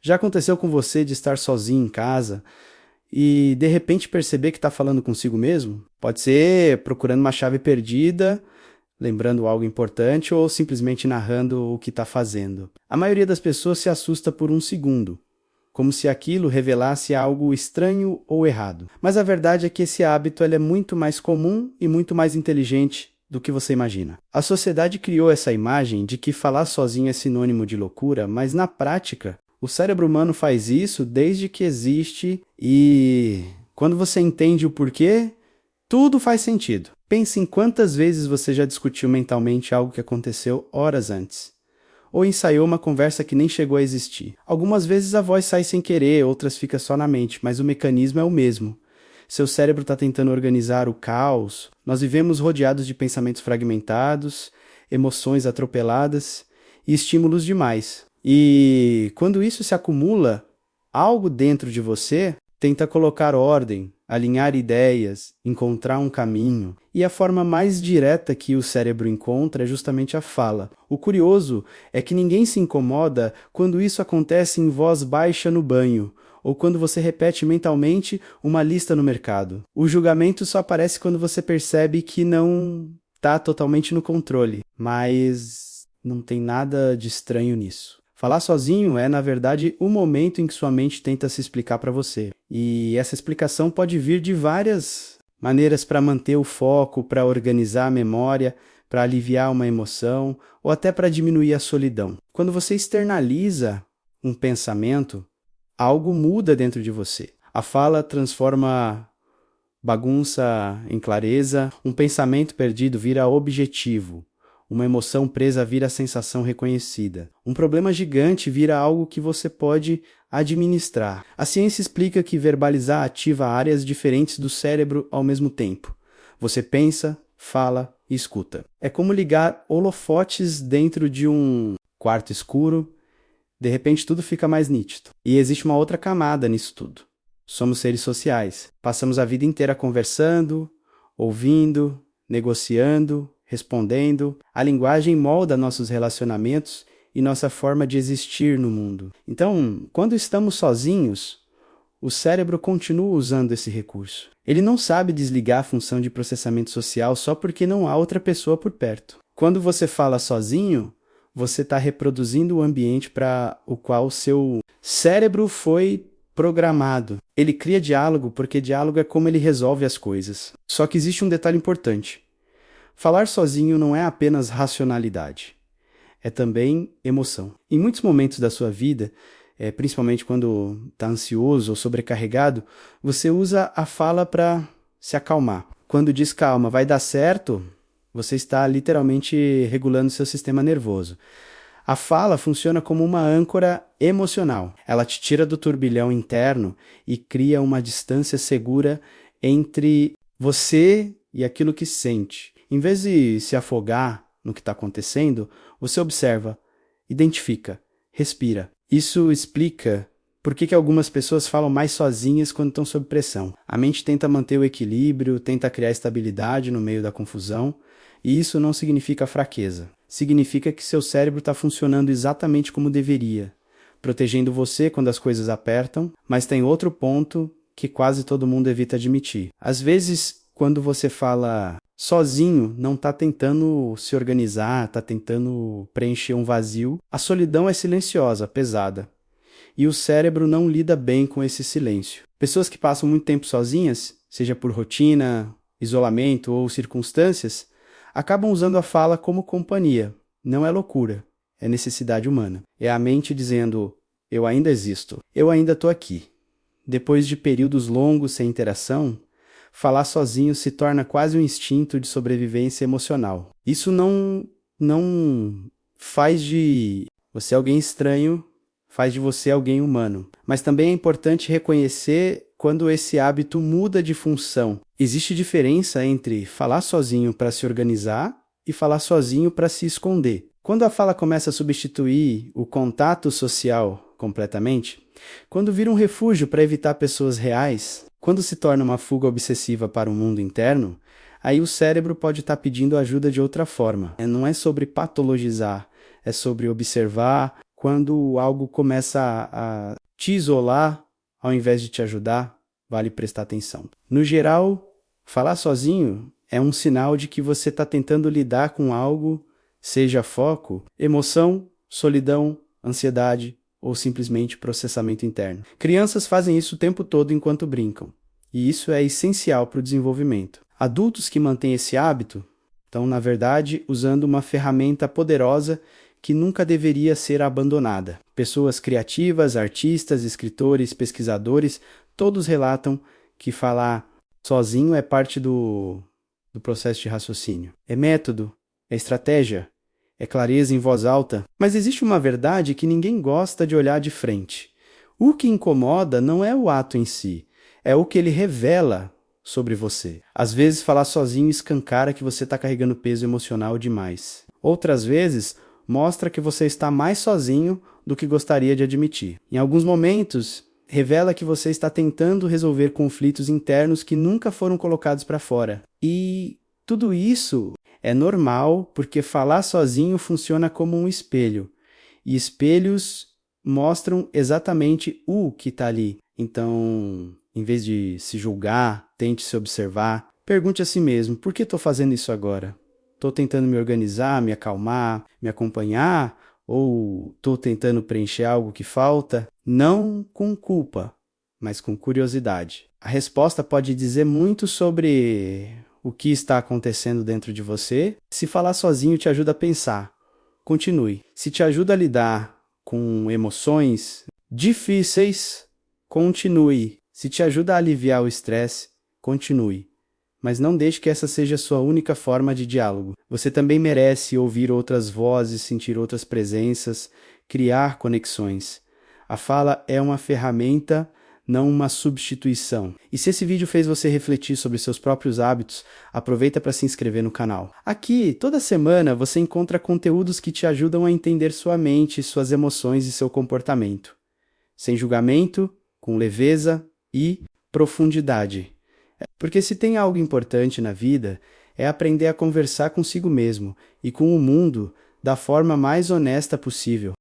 Já aconteceu com você de estar sozinho em casa e de repente perceber que está falando consigo mesmo? Pode ser procurando uma chave perdida, lembrando algo importante ou simplesmente narrando o que está fazendo. A maioria das pessoas se assusta por um segundo, como se aquilo revelasse algo estranho ou errado. Mas a verdade é que esse hábito ele é muito mais comum e muito mais inteligente do que você imagina. A sociedade criou essa imagem de que falar sozinho é sinônimo de loucura, mas na prática, o cérebro humano faz isso desde que existe e quando você entende o porquê, tudo faz sentido. Pense em quantas vezes você já discutiu mentalmente algo que aconteceu horas antes. Ou ensaiou uma conversa que nem chegou a existir. Algumas vezes a voz sai sem querer, outras fica só na mente, mas o mecanismo é o mesmo. Seu cérebro está tentando organizar o caos. Nós vivemos rodeados de pensamentos fragmentados, emoções atropeladas e estímulos demais. E quando isso se acumula, algo dentro de você tenta colocar ordem, alinhar ideias, encontrar um caminho. E a forma mais direta que o cérebro encontra é justamente a fala. O curioso é que ninguém se incomoda quando isso acontece em voz baixa no banho, ou quando você repete mentalmente uma lista no mercado. O julgamento só aparece quando você percebe que não está totalmente no controle, mas não tem nada de estranho nisso. Falar sozinho é, na verdade, o momento em que sua mente tenta se explicar para você. E essa explicação pode vir de várias maneiras para manter o foco, para organizar a memória, para aliviar uma emoção ou até para diminuir a solidão. Quando você externaliza um pensamento, algo muda dentro de você. A fala transforma bagunça em clareza, um pensamento perdido vira objetivo. Uma emoção presa vira sensação reconhecida. Um problema gigante vira algo que você pode administrar. A ciência explica que verbalizar ativa áreas diferentes do cérebro ao mesmo tempo. Você pensa, fala e escuta. É como ligar holofotes dentro de um quarto escuro. De repente tudo fica mais nítido. E existe uma outra camada nisso tudo. Somos seres sociais. Passamos a vida inteira conversando, ouvindo, negociando, respondendo. A linguagem molda nossos relacionamentos e nossa forma de existir no mundo. Então, quando estamos sozinhos, o cérebro continua usando esse recurso. Ele não sabe desligar a função de processamento social só porque não há outra pessoa por perto. Quando você fala sozinho, você está reproduzindo o ambiente para o qual o seu cérebro foi programado. Ele cria diálogo porque diálogo é como ele resolve as coisas. Só que existe um detalhe importante. Falar sozinho não é apenas racionalidade, é também emoção. Em muitos momentos da sua vida, principalmente quando está ansioso ou sobrecarregado, você usa a fala para se acalmar. Quando diz calma, vai dar certo, você está literalmente regulando seu sistema nervoso. A fala funciona como uma âncora emocional. Ela te tira do turbilhão interno e cria uma distância segura entre você e aquilo que sente. Em vez de se afogar no que está acontecendo, você observa, identifica, respira. Isso explica por que algumas pessoas falam mais sozinhas quando estão sob pressão. A mente tenta manter o equilíbrio, tenta criar estabilidade no meio da confusão, e isso não significa fraqueza. Significa que seu cérebro está funcionando exatamente como deveria, protegendo você quando as coisas apertam, mas tem outro ponto que quase todo mundo evita admitir. Às vezes, quando você fala sozinho, não está tentando se organizar, está tentando preencher um vazio. A solidão é silenciosa, pesada. E o cérebro não lida bem com esse silêncio. Pessoas que passam muito tempo sozinhas, seja por rotina, isolamento ou circunstâncias, acabam usando a fala como companhia. Não é loucura, é necessidade humana. É a mente dizendo, eu ainda existo, eu ainda estou aqui. Depois de períodos longos sem interação, falar sozinho se torna quase um instinto de sobrevivência emocional. Isso não faz de você alguém estranho, faz de você alguém humano. Mas também é importante reconhecer quando esse hábito muda de função. Existe diferença entre falar sozinho para se organizar e falar sozinho para se esconder. Quando a fala começa a substituir o contato social completamente, quando vira um refúgio para evitar pessoas reais, quando se torna uma fuga obsessiva para o mundo interno, aí o cérebro pode estar pedindo ajuda de outra forma. Não é sobre patologizar, é sobre observar quando algo começa a te isolar, ao invés de te ajudar, vale prestar atenção. No geral, falar sozinho é um sinal de que você está tentando lidar com algo, seja foco, emoção, solidão, ansiedade ou simplesmente processamento interno. Crianças fazem isso o tempo todo enquanto brincam, e isso é essencial para o desenvolvimento. Adultos que mantêm esse hábito estão, na verdade, usando uma ferramenta poderosa que nunca deveria ser abandonada. Pessoas criativas, artistas, escritores, pesquisadores, todos relatam que falar sozinho é parte do processo de raciocínio. É método, é estratégia, é clareza em voz alta, mas existe uma verdade que ninguém gosta de olhar de frente. O que incomoda não é o ato em si, é o que ele revela sobre você. Às vezes, falar sozinho escancara que você está carregando peso emocional demais. Outras vezes, mostra que você está mais sozinho do que gostaria de admitir. Em alguns momentos, revela que você está tentando resolver conflitos internos que nunca foram colocados para fora. E tudo isso é normal, porque falar sozinho funciona como um espelho. E espelhos mostram exatamente o que está ali. Então, em vez de se julgar, tente se observar. Pergunte a si mesmo, por que estou fazendo isso agora? Estou tentando me organizar, me acalmar, me acompanhar? Ou estou tentando preencher algo que falta? Não com culpa, mas com curiosidade. A resposta pode dizer muito sobre o que está acontecendo dentro de você. Se falar sozinho te ajuda a pensar, continue. Se te ajuda a lidar com emoções difíceis, continue. Se te ajuda a aliviar o estresse, continue. Mas não deixe que essa seja a sua única forma de diálogo. Você também merece ouvir outras vozes, sentir outras presenças, criar conexões. A fala é uma ferramenta, não uma substituição. E se esse vídeo fez você refletir sobre seus próprios hábitos, aproveita para se inscrever no canal. Aqui, toda semana, você encontra conteúdos que te ajudam a entender sua mente, suas emoções e seu comportamento. Sem julgamento, com leveza e profundidade. Porque se tem algo importante na vida, é aprender a conversar consigo mesmo e com o mundo da forma mais honesta possível.